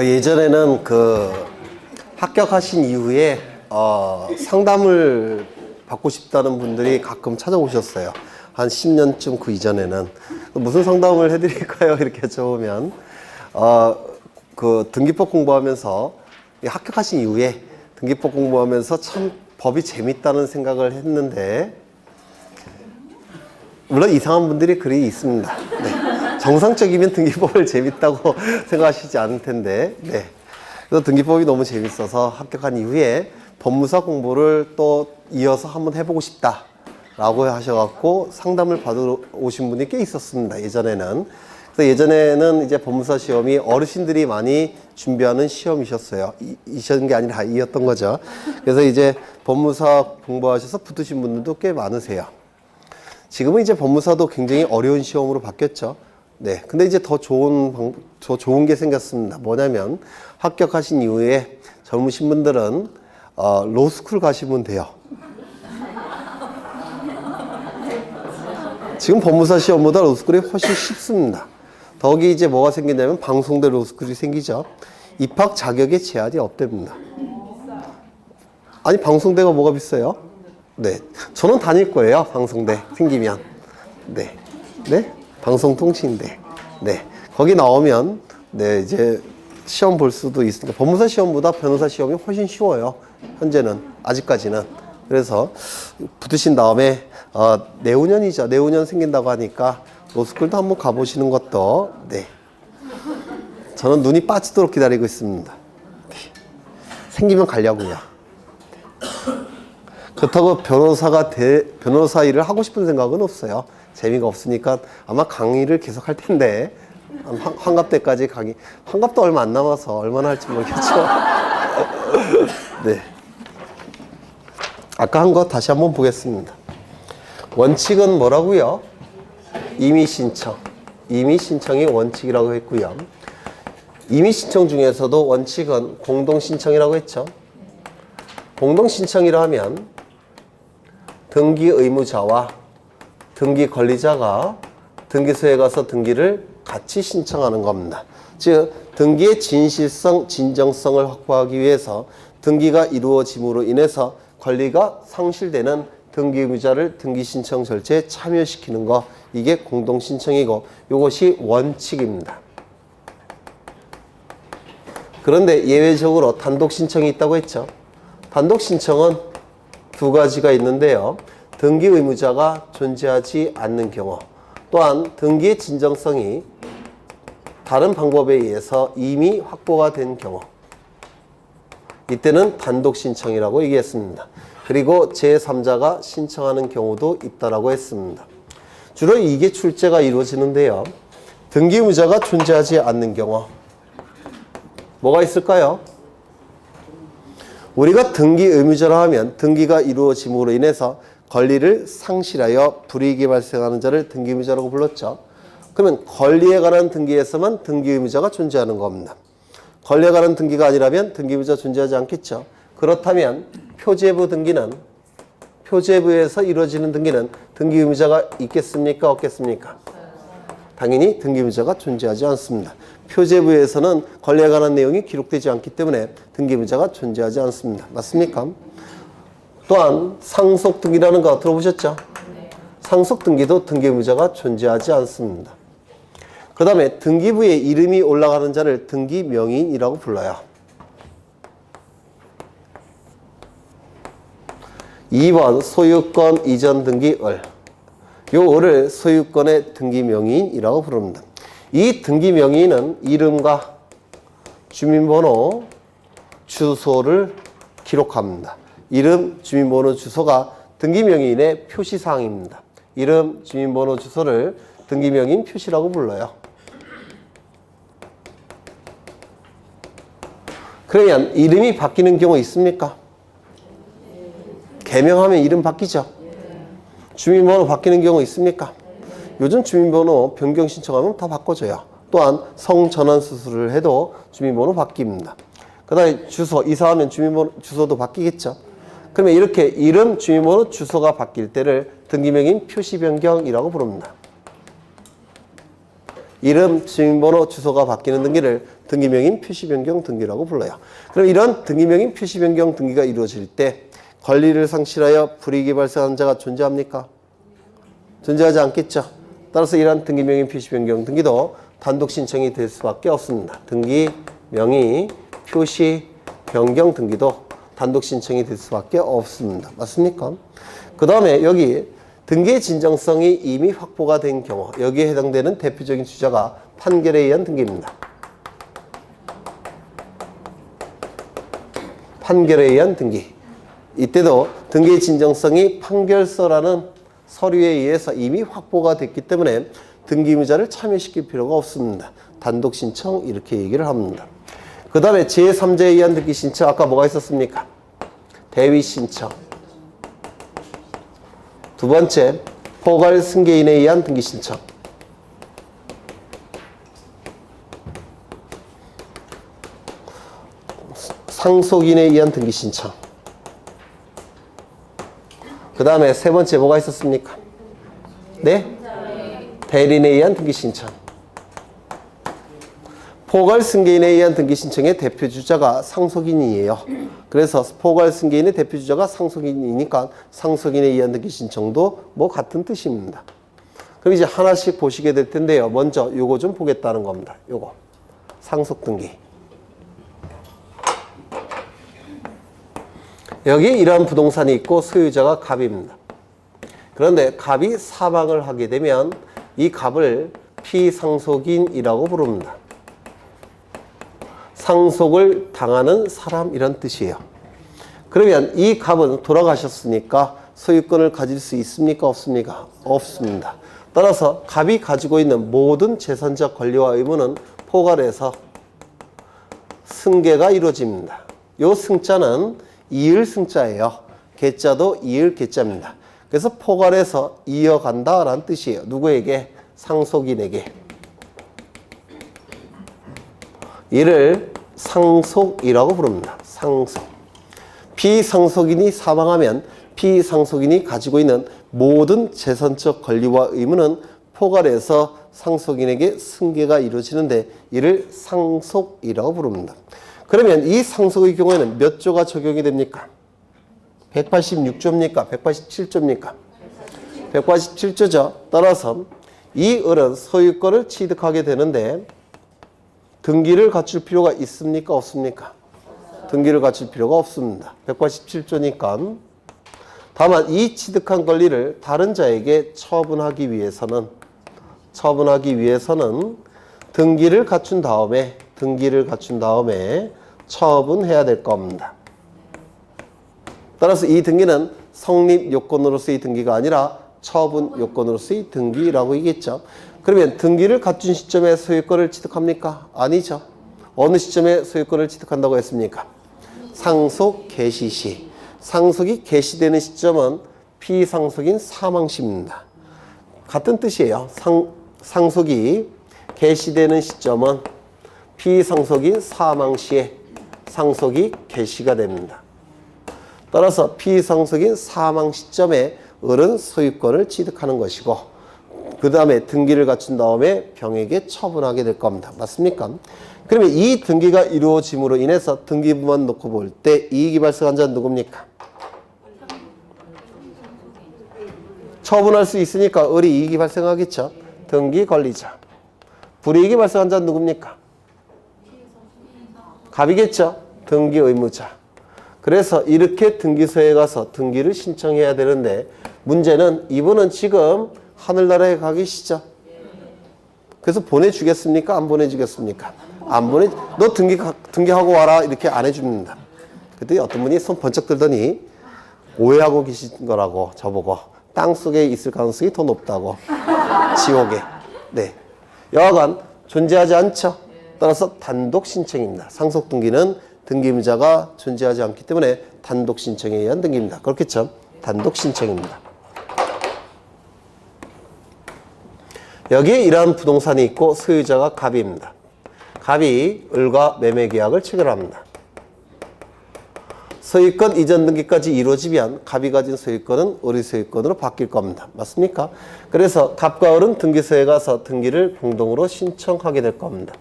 예전에는 합격하신 이후에 상담을 받고 싶다는 분들이 가끔 찾아오셨어요. 한 10년쯤 그 이전에는. 무슨 상담을 해드릴까요? 이렇게 여쭤보면, 등기법 공부하면서, 합격하신 이후에 등기법 공부하면서 참 법이 재밌다는 생각을 했는데, 물론 이상한 분들이 그리 있습니다. 네. 정상적이면 등기법을 재밌다고 생각하시지 않을 텐데, 네. 그래서 등기법이 너무 재밌어서 합격한 이후에 법무사 공부를 또 이어서 한번 해보고 싶다 라고 하셔갖고 상담을 받으러 오신 분이 꽤 있었습니다. 예전에는. 그래서 예전에는 이제 법무사 시험이 어르신들이 많이 준비하는 시험이셨어요. 이셨던 게 아니라 이었던 거죠. 그래서 이제 법무사 공부하셔서 붙으신 분들도 꽤 많으세요. 지금은 이제 법무사도 굉장히 어려운 시험으로 바뀌었죠. 네. 근데 이제 더 좋은 게 생겼습니다. 뭐냐면 합격하신 이후에 젊으신 분들은 로스쿨 가시면 돼요. 지금 법무사 시험보다 로스쿨이 훨씬 쉽습니다. 더욱이 이제 뭐가 생기냐면 방송대 로스쿨이 생기죠. 입학 자격에 제한이 없답니다. 아니, 방송대가 뭐가 비싸요? 네. 저는 다닐 거예요. 방송대 생기면. 네. 네? 방송통신대. 네. 거기 나오면, 네, 이제 시험 볼 수도 있으니까. 법무사 시험보다 변호사 시험이 훨씬 쉬워요. 현재는. 아직까지는. 그래서 붙으신 다음에, 내후년이죠. 내후년 생긴다고 하니까 로스쿨도 한번 가보시는 것도, 네. 저는 눈이 빠지도록 기다리고 있습니다. 네. 생기면 가려고요. 네. 그렇다고 변호사 일을 하고 싶은 생각은 없어요. 재미가 없으니까 아마 강의를 계속 할 텐데, 환갑 때까지 강의, 환갑도 얼마 안 남아서 얼마나 할지 모르겠죠. 네. 아까 한 거 다시 한번 보겠습니다. 원칙은 뭐라고요? 임의신청. 임의신청이 원칙이라고 했고요. 임의신청 중에서도 원칙은 공동신청이라고 했죠. 공동신청이라 하면 등기 의무자와 등기 권리자가 등기소에 가서 등기를 같이 신청하는 겁니다. 즉, 등기의 진실성, 진정성을 확보하기 위해서 등기가 이루어짐으로 인해서 권리가 상실되는 등기 의무자를 등기 신청 절차에 참여시키는 거, 이게 공동신청이고 이것이 원칙입니다. 그런데 예외적으로 단독신청이 있다고 했죠. 단독신청은 두 가지가 있는데요. 등기 의무자가 존재하지 않는 경우, 또한 등기의 진정성이 다른 방법에 의해서 이미 확보가 된 경우, 이때는 단독신청이라고 얘기했습니다. 그리고 제3자가 신청하는 경우도 있다라고 했습니다. 주로 이게 출제가 이루어지는데요. 등기 의무자가 존재하지 않는 경우 뭐가 있을까요? 우리가 등기 의무자라 하면 등기가 이루어짐으로 인해서 권리를 상실하여 불이익이 발생하는 자를 등기 의무자라고 불렀죠. 그러면 권리에 관한 등기에서만 등기 의무자가 존재하는 겁니다. 권리에 관한 등기가 아니라면 등기 의무자 존재하지 않겠죠. 그렇다면 표제부 등기는, 표제부에서 이루어지는 등기는 등기 의무자가 있겠습니까? 없겠습니까? 당연히 등기 의무자가 존재하지 않습니다. 표제부에서는 권리에 관한 내용이 기록되지 않기 때문에 등기 의무자가 존재하지 않습니다. 맞습니까? 또한 상속등기라는 거 들어보셨죠? 상속등기도 등기 의무자가 존재하지 않습니다. 그 다음에 등기부에 이름이 올라가는 자를 등기명의인이라고 불러요. 2번 소유권 이전 등기 을. 요 을을 소유권의 등기명의인이라고 부릅니다. 이 등기명의인은 이름과 주민번호, 주소를 기록합니다. 이름, 주민번호, 주소가 등기명의인의 표시사항입니다. 이름, 주민번호, 주소를 등기명의인 표시라고 불러요. 그러면 이름이 바뀌는 경우 있습니까? 개명하면 이름 바뀌죠? 주민번호 바뀌는 경우 있습니까? 요즘 주민번호 변경 신청하면 다 바꿔줘요. 또한 성전환 수술을 해도 주민번호 바뀝니다. 그 다음에 주소, 이사하면 주민번호, 주소도 바뀌겠죠? 그러면 이렇게 이름, 주민번호, 주소가 바뀔 때를 등기명의인 표시 변경이라고 부릅니다. 이름, 주민번호, 주소가 바뀌는 등기를 등기명인 표시변경 등기라고 불러요. 그럼 이런 등기명인 표시변경 등기가 이루어질 때 권리를 상실하여 불이익이 발생한 자가 존재합니까? 존재하지 않겠죠. 따라서 이러한 등기명의 표시 변경 등기도 단독 신청이 될 수밖에 없습니다. 등기 명의 표시 변경 등기도 단독 신청이 될 수밖에 없습니다. 맞습니까? 그 다음에 여기 등기의 진정성이 이미 확보가 된 경우, 여기에 해당되는 대표적인 주자가 판결에 의한 등기입니다. 판결에 의한 등기. 이때도 등기의 진정성이 판결서라는 서류에 의해서 이미 확보가 됐기 때문에 등기의무자를 참여시킬 필요가 없습니다. 단독 신청 이렇게 얘기를 합니다. 그 다음에 제3자에 의한 등기 신청, 아까 뭐가 있었습니까? 대위 신청. 두 번째, 포괄 승계인에 의한 등기 신청. 상속인에 의한 등기 신청. 그 다음에 세 번째 뭐가 있었습니까? 네? 대리인에 의한 등기 신청. 포괄 승계인에 의한 등기 신청의 대표 주자가 상속인이에요. 그래서 포괄 승계인의 대표 주자가 상속인이니까 상속인에 의한 등기 신청도 뭐 같은 뜻입니다. 그럼 이제 하나씩 보시게 될 텐데요. 먼저 요거 좀 보겠다는 겁니다. 요거 상속 등기. 여기 이러한 부동산이 있고 소유자가 갑입니다. 그런데 갑이 사망을 하게 되면 이 갑을 피상속인이라고 부릅니다. 상속을 당하는 사람이란 뜻이에요. 그러면 이 갑은 돌아가셨으니까 소유권을 가질 수 있습니까? 없습니까? 없습니다. 따라서 갑이 가지고 있는 모든 재산적 권리와 의무는 포괄해서 승계가 이루어집니다. 이 승자는 이을 승자예요. 계자도 이을 계자입니다. 그래서 포괄해서 이어간다라는 뜻이에요. 누구에게? 상속인에게. 이를 상속이라고 부릅니다. 상속. 피상속인이 사망하면 피상속인이 가지고 있는 모든 재산적 권리와 의무는 포괄해서 상속인에게 승계가 이루어지는데 이를 상속이라고 부릅니다. 그러면 이 상속의 경우에는 몇 조가 적용이 됩니까? 186조입니까? 187조입니까? 187조죠. 따라서 이 을은 소유권을 취득하게 되는데 등기를 갖출 필요가 있습니까? 없습니까? 등기를 갖출 필요가 없습니다. 187조니까. 다만 이 취득한 권리를 다른 자에게 처분하기 위해서는 등기를 갖춘 다음에 처분해야 될 겁니다. 따라서 이 등기는 성립 요건으로서의 등기가 아니라 처분 요건으로서의 등기라고 얘기했죠. 그러면 등기를 갖춘 시점에 소유권을 취득합니까? 아니죠. 어느 시점에 소유권을 취득한다고 했습니까? 상속 개시 시. 상속이 개시되는 시점은 피상속인 사망시입니다. 같은 뜻이에요. 상속이 개시되는 시점은 피상속인 사망시에 상속이 개시가 됩니다. 따라서 피상속인 사망 시점에 을은 소유권을 취득하는 것이고 그 다음에 등기를 갖춘 다음에 병에게 처분하게 될 겁니다. 맞습니까? 그러면 이 등기가 이루어짐으로 인해서 등기부만 놓고 볼 때 이익이 발생한 자는 누굽니까? 처분할 수 있으니까 을이 이익이 발생하겠죠. 등기 권리자. 불이익이 발생한 자는 누굽니까? 갑이겠죠. 등기 의무자. 그래서 이렇게 등기소에 가서 등기를 신청해야 되는데 문제는 이분은 지금 하늘나라에 가 계시죠? 그래서 보내주겠습니까? 안 보내주겠습니까? 너 등기하고 와라 이렇게 안 해줍니다. 그때 어떤 분이 손 번쩍 들더니 오해하고 계신 거라고 저보고 땅속에 있을 가능성이 더 높다고 지옥에. 네, 여하간 존재하지 않죠. 따라서 단독 신청입니다. 상속 등기는 등기의무자가 존재하지 않기 때문에 단독 신청에 의한 등기입니다. 그렇겠죠? 단독 신청입니다. 여기에 이러한 부동산이 있고 소유자가 갑입니다. 갑이 을과 매매 계약을 체결합니다. 소유권 이전 등기까지 이루어지면 갑이 가진 소유권은 을의 소유권으로 바뀔 겁니다. 맞습니까? 그래서 갑과 을은 등기소에 가서 등기를 공동으로 신청하게 될 겁니다.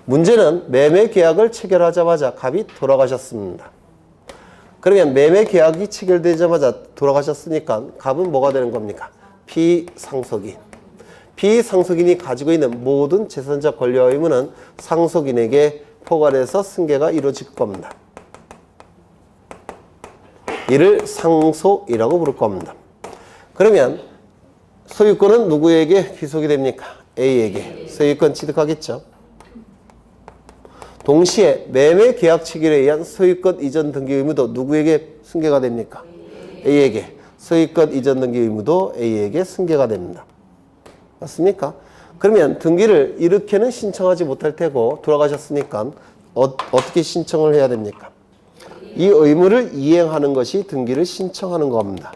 문제는 매매 계약을 체결하자마자 갑이 돌아가셨습니다. 그러면 매매 계약이 체결되자마자 돌아가셨으니까 갑은 뭐가 되는 겁니까? 피상속인. 피상속인이 가지고 있는 모든 재산적 권리와 의무는 상속인에게 포괄해서 승계가 이루어질 겁니다. 이를 상속이라고 부를 겁니다. 그러면 소유권은 누구에게 귀속이 됩니까? A에게. 소유권 취득하겠죠. 동시에 매매 계약 체결에 의한 소유권 이전 등기 의무도 누구에게 승계가 됩니까? A에게. 소유권 이전 등기 의무도 A에게 승계가 됩니다. 맞습니까? 그러면 등기를 이렇게는 신청하지 못할 테고 돌아가셨으니까 어떻게 신청을 해야 됩니까? 이 의무를 이행하는 것이 등기를 신청하는 겁니다.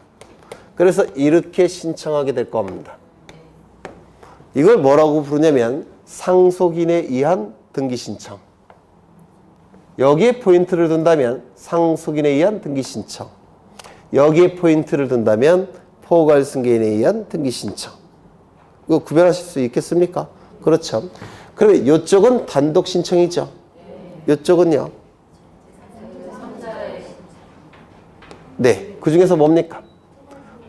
그래서 이렇게 신청하게 될 겁니다. 이걸 뭐라고 부르냐면 상속인에 의한 등기 신청. 여기에 포인트를 둔다면 상속인에 의한 등기 신청. 여기에 포인트를 둔다면 포괄승계인에 의한 등기 신청. 이거 구별하실 수 있겠습니까? 그렇죠. 그러면 이쪽은 단독 신청이죠. 이쪽은요. 네, 그 중에서 뭡니까?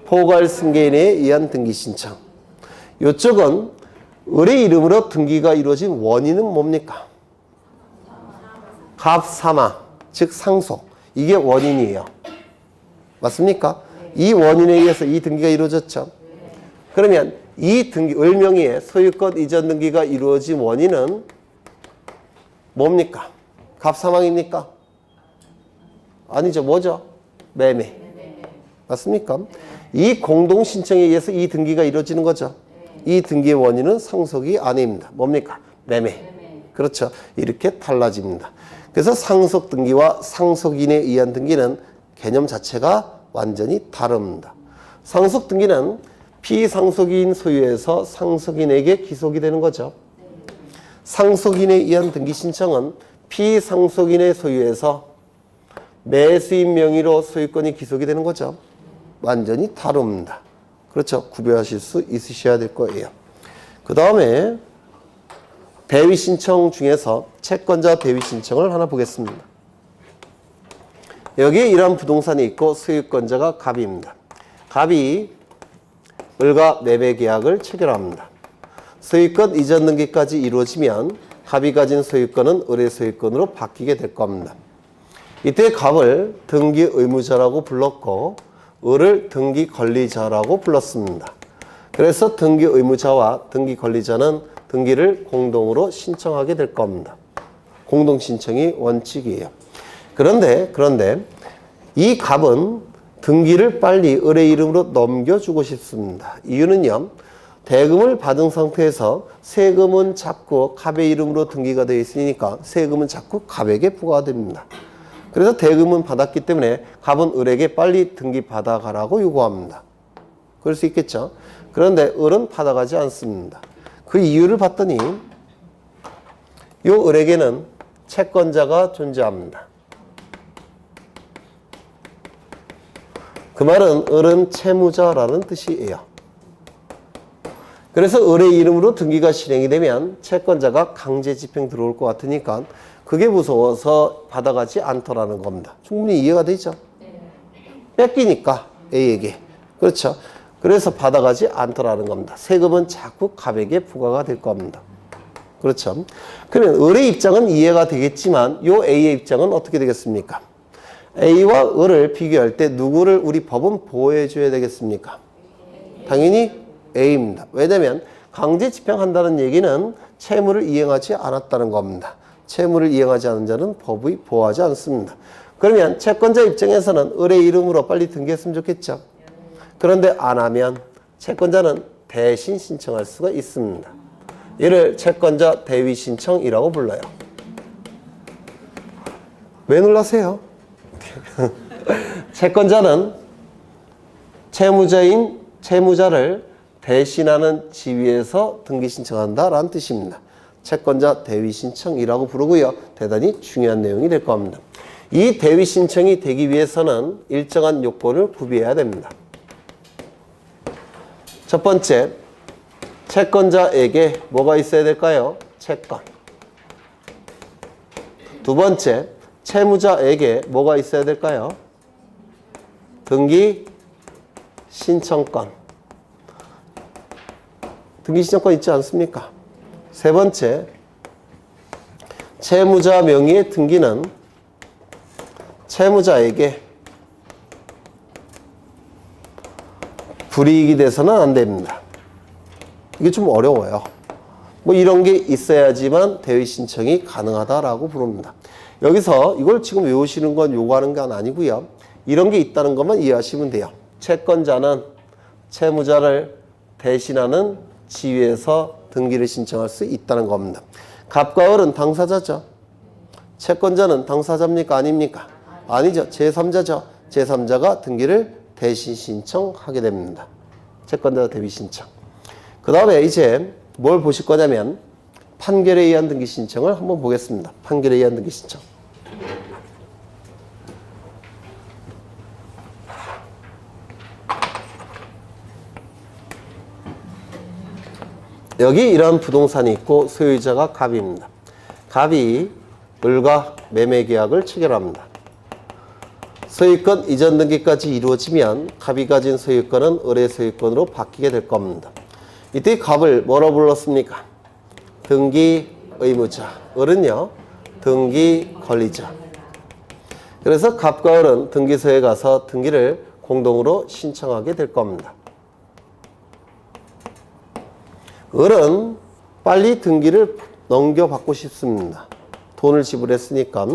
포괄승계인에 의한 등기 신청. 이쪽은 을의 이름으로 등기가 이루어진 원인은 뭡니까? 갑사마, 즉 상속. 이게 원인이에요. 맞습니까? 이 원인에 의해서 이 등기가 이루어졌죠. 그러면 이 등기, 을명의의 소유권 이전 등기가 이루어진 원인은 뭡니까? 갑사망입니까? 아니죠. 뭐죠? 매매. 맞습니까? 이 공동신청에 의해서 이 등기가 이루어지는 거죠. 이 등기의 원인은 상속이 아닙니다. 뭡니까? 매매. 그렇죠. 이렇게 달라집니다. 그래서 상속 등기와 상속인에 의한 등기는 개념 자체가 완전히 다릅니다. 상속 등기는 피상속인 소유에서 상속인에게 귀속이 되는 거죠. 상속인에 의한 등기 신청은 피상속인의 소유에서 매수인 명의로 소유권이 귀속이 되는 거죠. 완전히 다릅니다. 그렇죠. 구별하실 수 있으셔야 될 거예요. 그 다음에 대위 신청 중에서 채권자 대위 신청을 하나 보겠습니다. 여기에 이러한 부동산이 있고 소유권자가 갑입니다. 갑이 을과 매매 계약을 체결합니다. 소유권 이전 등기까지 이루어지면 갑이 가진 소유권은 을의 소유권으로 바뀌게 될 겁니다. 이때 갑을 등기 의무자라고 불렀고 을을 등기 권리자라고 불렀습니다. 그래서 등기 의무자와 등기 권리자는 등기를 공동으로 신청하게 될 겁니다. 공동 신청이 원칙이에요. 그런데 이 갑은 등기를 빨리 을의 이름으로 넘겨주고 싶습니다. 이유는요. 대금을 받은 상태에서 세금은 자꾸 갑의 이름으로 등기가 되어 있으니까 세금은 자꾸 갑에게 부과됩니다. 그래서 대금은 받았기 때문에 갑은 을에게 빨리 등기 받아가라고 요구합니다. 그럴 수 있겠죠. 그런데 을은 받아가지 않습니다. 그 이유를 봤더니 요 을에게는 채권자가 존재합니다. 그 말은 을은 채무자라는 뜻이에요. 그래서 을의 이름으로 등기가 실행이 되면 채권자가 강제 집행 들어올 것 같으니까 그게 무서워서 받아가지 않더라는 겁니다. 충분히 이해가 되죠? 뺏기니까 A에게. 그렇죠. 그래서 받아가지 않더라는 겁니다. 세금은 자꾸 갑에게 부과가 될 겁니다. 그렇죠. 그러면 을의 입장은 이해가 되겠지만 요 A의 입장은 어떻게 되겠습니까? A와 을을 비교할 때 누구를 우리 법은 보호해 줘야 되겠습니까? 당연히 A입니다. 왜냐하면 강제 집행한다는 얘기는 채무를 이행하지 않았다는 겁니다. 채무를 이행하지 않은 자는 법이 보호하지 않습니다. 그러면 채권자 입장에서는 을의 이름으로 빨리 등기했으면 좋겠죠. 그런데 안 하면 채권자는 대신 신청할 수가 있습니다. 이를 채권자 대위 신청이라고 불러요. 왜 놀라세요? 채권자는 채무자를 대신하는 지위에서 등기 신청한다라는 뜻입니다. 채권자 대위 신청이라고 부르고요. 대단히 중요한 내용이 될 겁니다. 이 대위 신청이 되기 위해서는 일정한 요건을 구비해야 됩니다. 첫 번째, 채권자에게 뭐가 있어야 될까요? 채권. 두 번째, 채무자에게 뭐가 있어야 될까요? 등기 신청권. 등기 신청권 있지 않습니까? 세 번째, 채무자 명의의 등기는 채무자에게 불이익이 돼서는 안 됩니다. 이게 좀 어려워요. 뭐 이런 게 있어야지만 대위 신청이 가능하다라고 부릅니다. 여기서 이걸 지금 외우시는 건 요구하는 건 아니고요. 이런 게 있다는 것만 이해하시면 돼요. 채권자는 채무자를 대신하는 지위에서 등기를 신청할 수 있다는 겁니다. 갑과 을은 당사자죠. 채권자는 당사자입니까? 아닙니까? 아니죠. 제3자죠. 제3자가 등기를 대신 신청하게 됩니다. 채권자 대비 신청. 그 다음에 이제 뭘 보실 거냐면 판결에 의한 등기 신청을 한번 보겠습니다. 판결에 의한 등기 신청. 여기 이런 부동산이 있고 소유자가 갑입니다. 갑이 을과 매매계약을 체결합니다. 소유권 이전 등기까지 이루어지면 갑이 가진 소유권은 을의 소유권으로 바뀌게 될 겁니다. 이때 갑을 뭐라 불렀습니까? 등기 의무자. 을은요, 등기 권리자. 그래서 갑과 을은 등기소에 가서 등기를 공동으로 신청하게 될 겁니다. 을은 빨리 등기를 넘겨받고 싶습니다. 돈을 지불했으니까.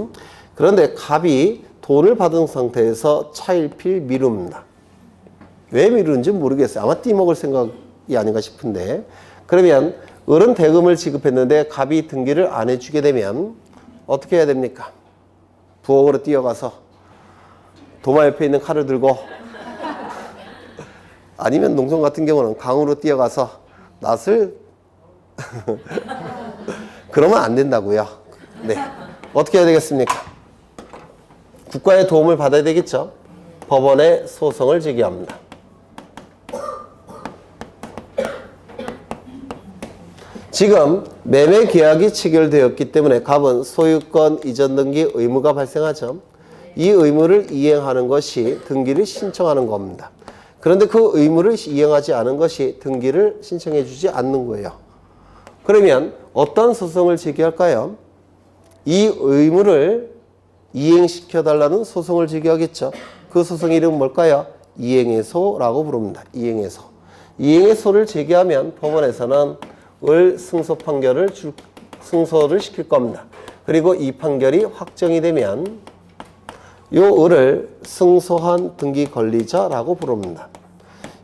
그런데 갑이 돈을 받은 상태에서 차일피일 미룹니다. 왜 미루는지 모르겠어요. 아마 띠먹을 생각이 아닌가 싶은데. 그러면 을은 대금을 지급했는데 갑이 등기를 안 해주게 되면 어떻게 해야 됩니까? 부엌으로 뛰어가서 도마 옆에 있는 칼을 들고 아니면 농촌 같은 경우는 강으로 뛰어가서 낫을 그러면 안 된다고요. 네. 어떻게 해야 되겠습니까? 국가의 도움을 받아야 되겠죠. 법원에 소송을 제기합니다. 지금 매매 계약이 체결되었기 때문에 갑은 소유권 이전 등기 의무가 발생하죠. 이 의무를 이행하는 것이 등기를 신청하는 겁니다. 그런데 그 의무를 이행하지 않은 것이 등기를 신청해 주지 않는 거예요. 그러면 어떤 소송을 제기할까요? 이 의무를 이행시켜달라는 소송을 제기하겠죠. 그 소송 이름은 뭘까요? 이행해소라고 부릅니다. 이행해소. 이행해소를 제기하면 법원에서는 을 승소 판결을 승소를 시킬 겁니다. 그리고 이 판결이 확정이 되면 요 을을 승소한 등기 권리자라고 부릅니다.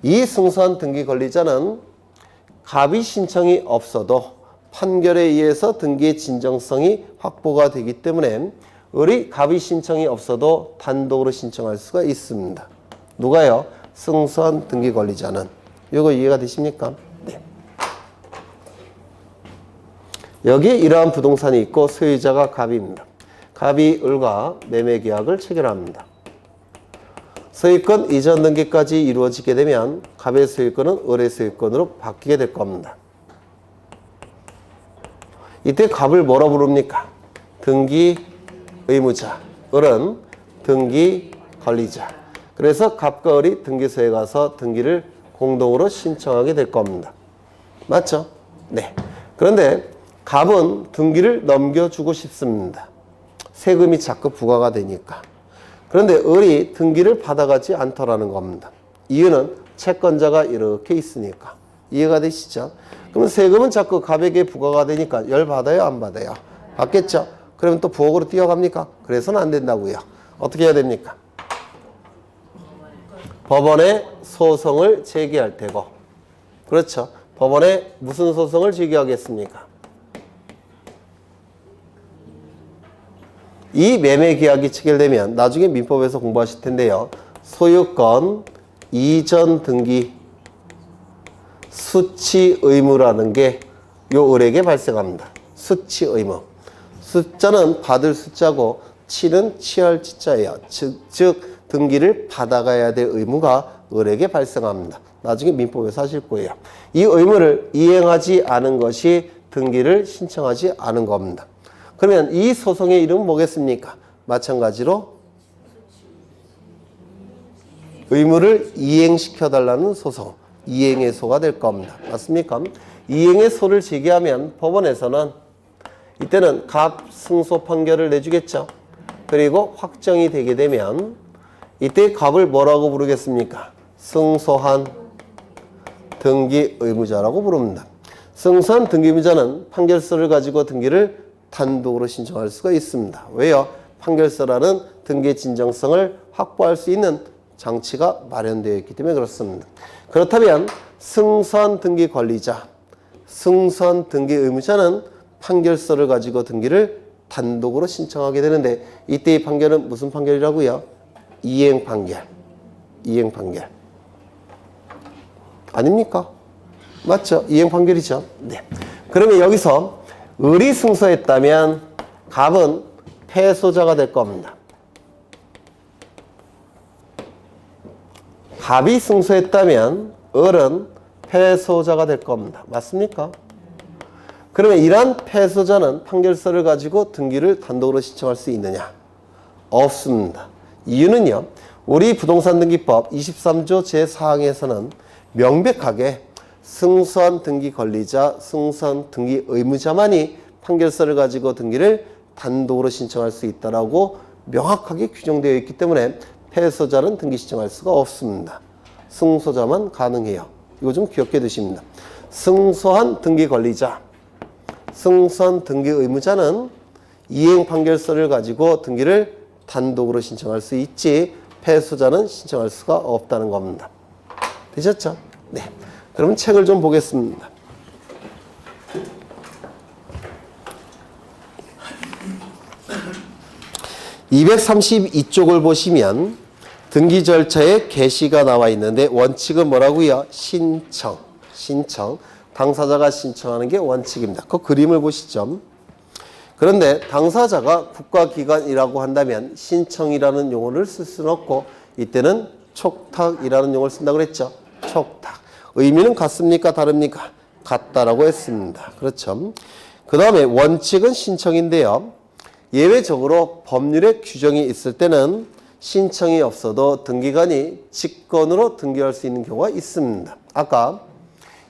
이 승소한 등기 권리자는 갑이 신청이 없어도 판결에 의해서 등기의 진정성이 확보가 되기 때문에 을이 갑이 신청이 없어도 단독으로 신청할 수가 있습니다. 누가요? 승소한 등기 권리자는. 이거 이해가 되십니까? 네. 여기 이러한 부동산이 있고 소유자가 갑입니다. 갑이 을과 매매 계약을 체결합니다. 소유권 이전 등기까지 이루어지게 되면 갑의 소유권은 을의 소유권으로 바뀌게 될 겁니다. 이때 갑을 뭐라 부릅니까? 등기 의무자. 을은 등기 권리자. 그래서 갑과 을이 등기소에 가서 등기를 공동으로 신청하게 될 겁니다. 맞죠? 네. 그런데 갑은 등기를 넘겨주고 싶습니다. 세금이 자꾸 부과가 되니까. 그런데 을이 등기를 받아가지 않더라는 겁니다. 이유는 채권자가 이렇게 있으니까. 이해가 되시죠? 그러면 세금은 자꾸 갑에게 부과가 되니까 열 받아요? 안 받아요? 받겠죠? 그러면 또 부엌으로 뛰어갑니까? 그래서는 안 된다고요. 어떻게 해야 됩니까? 법원에 소송을 제기할 테고. 그렇죠? 법원에 무슨 소송을 제기하겠습니까? 이 매매 계약이 체결되면 나중에 민법에서 공부하실 텐데요. 소유권 이전 등기 수취 의무라는 게 요 을에게 발생합니다. 수취 의무. 숫자는 받을 숫자고 치는 치할 치자예요. 즉 등기를 받아가야 될 의무가 을에게 발생합니다. 나중에 민법에서 하실 거예요. 이 의무를 이행하지 않은 것이 등기를 신청하지 않은 겁니다. 그러면 이 소송의 이름은 뭐겠습니까? 마찬가지로 의무를 이행시켜달라는 소송, 이행의 소가 될 겁니다. 맞습니까? 이행의 소를 제기하면 법원에서는 이때는 갑, 승소 판결을 내주겠죠. 그리고 확정이 되게 되면 이때 갑을 뭐라고 부르겠습니까? 승소한 등기 의무자라고 부릅니다. 승소한 등기 의무자는 판결서를 가지고 등기를 단독으로 신청할 수가 있습니다. 왜요? 판결서라는 등기의 진정성을 확보할 수 있는 장치가 마련되어 있기 때문에 그렇습니다. 그렇다면 승소한 등기 권리자, 승소한 등기 의무자는 판결서를 가지고 등기를 단독으로 신청하게 되는데 이때의 판결은 무슨 판결이라고요? 이행 판결. 이행 판결. 아닙니까? 맞죠? 이행 판결이죠. 네. 그러면 여기서 을이 승소했다면 갑은 패소자가 될 겁니다. 갑이 승소했다면 을은 패소자가 될 겁니다. 맞습니까? 그러면 이러한 패소자는 판결서를 가지고 등기를 단독으로 신청할 수 있느냐? 없습니다. 이유는요. 우리 부동산등기법 23조 제4항에서는 명백하게 승소한 등기 권리자, 승소한 등기 의무자만이 판결서를 가지고 등기를 단독으로 신청할 수 있다라고 명확하게 규정되어 있기 때문에 패소자는 등기 신청할 수가 없습니다. 승소자만 가능해요. 이거 좀 기억해 두십니다. 승소한 등기 권리자, 승소한 등기 의무자는 이행 판결서를 가지고 등기를 단독으로 신청할 수 있지 패소자는 신청할 수가 없다는 겁니다. 되셨죠? 네. 그러면 책을 좀 보겠습니다. (232쪽을) 보시면 등기 절차에 개시가 나와 있는데 원칙은 뭐라고요? 신청. 당사자가 신청하는 게 원칙입니다. 그 그림을 보시죠. 그런데 당사자가 국가기관이라고 한다면 신청이라는 용어를 쓸 수는 없고 이때는 촉탁이라는 용어를 쓴다고 그랬죠. 촉탁. 의미는 같습니까? 다릅니까? 같다라고 했습니다. 그렇죠. 그 다음에 원칙은 신청인데요. 예외적으로 법률에 규정이 있을 때는 신청이 없어도 등기관이 직권으로 등기할 수 있는 경우가 있습니다. 아까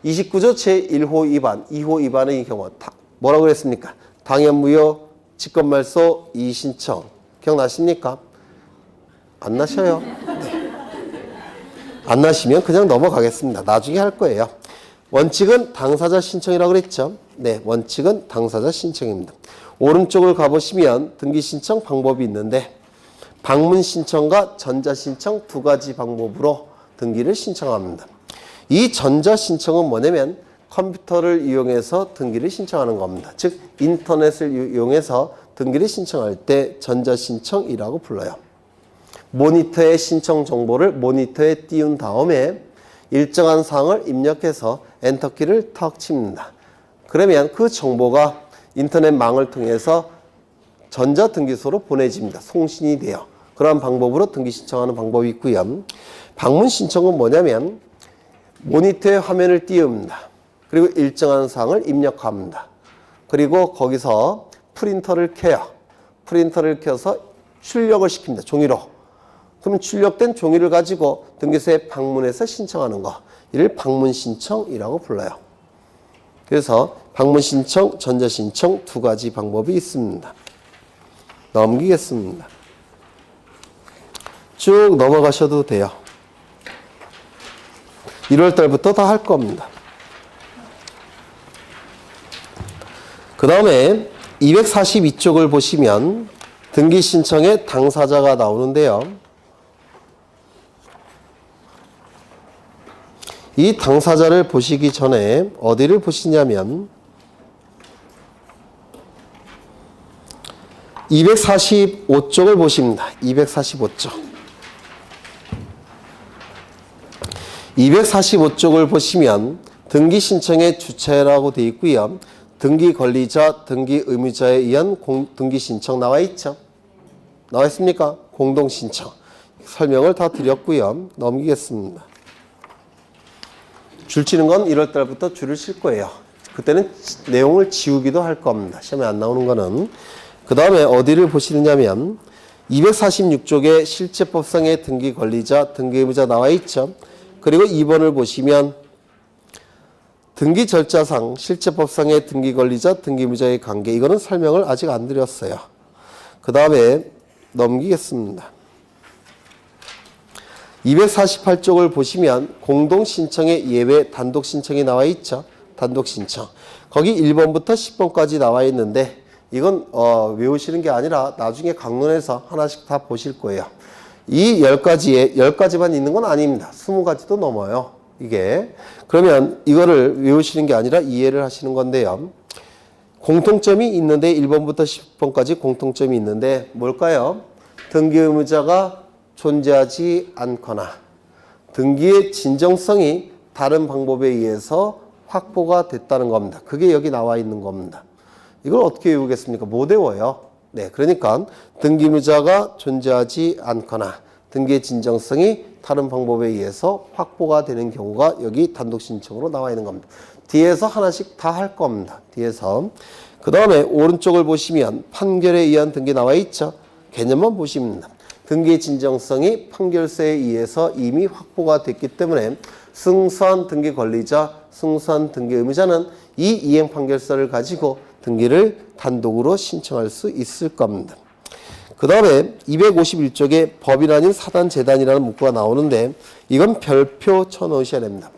29조 제1호 위반, 2호 위반의 경우 뭐라고 그랬습니까? 당연무효, 직권말소, 이의신청. 기억나십니까? 안 나셔요? 네. 안 나시면 그냥 넘어가겠습니다. 나중에 할 거예요. 원칙은 당사자 신청이라고 그랬죠? 네, 원칙은 당사자 신청입니다. 오른쪽을 가보시면 등기 신청 방법이 있는데 방문 신청과 전자 신청 두 가지 방법으로 등기를 신청합니다. 이 전자 신청은 뭐냐면 컴퓨터를 이용해서 등기를 신청하는 겁니다. 즉 인터넷을 이용해서 등기를 신청할 때 전자 신청이라고 불러요. 모니터의 신청 정보를 모니터에 띄운 다음에 일정한 사항을 입력해서 엔터키를 턱 칩니다. 그러면 그 정보가 인터넷망을 통해서 전자등기소로 보내집니다. 송신이 돼요. 그러한 방법으로 등기 신청하는 방법이 있고요. 방문 신청은 뭐냐면 모니터에 화면을 띄웁니다. 그리고 일정한 사항을 입력합니다. 그리고 거기서 프린터를 켜요. 프린터를 켜서 출력을 시킵니다. 종이로. 그러면 출력된 종이를 가지고 등기소에 방문해서 신청하는 거. 이를 방문 신청이라고 불러요. 그래서 방문 신청, 전자 신청 두 가지 방법이 있습니다. 넘기겠습니다. 쭉 넘어가셔도 돼요. 1월 달부터 다 할 겁니다. 그 다음에 242쪽을 보시면 등기 신청에 당사자가 나오는데요. 이 당사자를 보시기 전에 어디를 보시냐면 245쪽을 보십니다. 245쪽. 245쪽을 보시면 등기 신청의 주체라고 되어 있고요. 등기 권리자, 등기 의무자에 의한 등기 신청 나와 있죠? 나와 있습니까? 공동 신청. 설명을 다 드렸고요. 넘기겠습니다. 줄 치는 건 1월 달부터 줄을 칠 거예요. 그때는 내용을 지우기도 할 겁니다. 시험에 안 나오는 거는. 그 다음에 어디를 보시느냐면 246쪽에 실제법상의 등기 권리자, 등기 의무자 나와 있죠. 그리고 2번을 보시면 등기 절차상 실제법상의 등기 권리자, 등기 의무자의 관계, 이거는 설명을 아직 안 드렸어요. 그 다음에 넘기겠습니다. 248쪽을 보시면 공동신청의 예외 단독신청이 나와 있죠. 단독신청. 거기 1번부터 10번까지 나와 있는데 이건 외우시는 게 아니라 나중에 강론에서 하나씩 다 보실 거예요. 이 10가지만 있는 건 아닙니다. 20가지도 넘어요. 이게. 그러면 이거를 외우시는 게 아니라 이해를 하시는 건데요. 공통점이 있는데 1번부터 10번까지 공통점이 있는데 뭘까요? 등기 의무자가 존재하지 않거나 등기의 진정성이 다른 방법에 의해서 확보가 됐다는 겁니다. 그게 여기 나와 있는 겁니다. 이걸 어떻게 외우겠습니까? 못 외워요. 네, 그러니까 등기 의무자가 존재하지 않거나 등기의 진정성이 다른 방법에 의해서 확보가 되는 경우가 여기 단독 신청으로 나와 있는 겁니다. 뒤에서 하나씩 다 할 겁니다. 뒤에서. 그 다음에 오른쪽을 보시면 판결에 의한 등기 나와 있죠. 개념만 보시면 됩니다. 등기의 진정성이 판결서에 의해서 이미 확보가 됐기 때문에 승소한 등기 권리자, 승소한 등기 의무자는 이 이행 판결서를 가지고 등기를 단독으로 신청할 수 있을 겁니다. 그 다음에 251쪽에 법인 아닌 사단 재단이라는 문구가 나오는데 이건 별표 쳐놓으셔야 됩니다.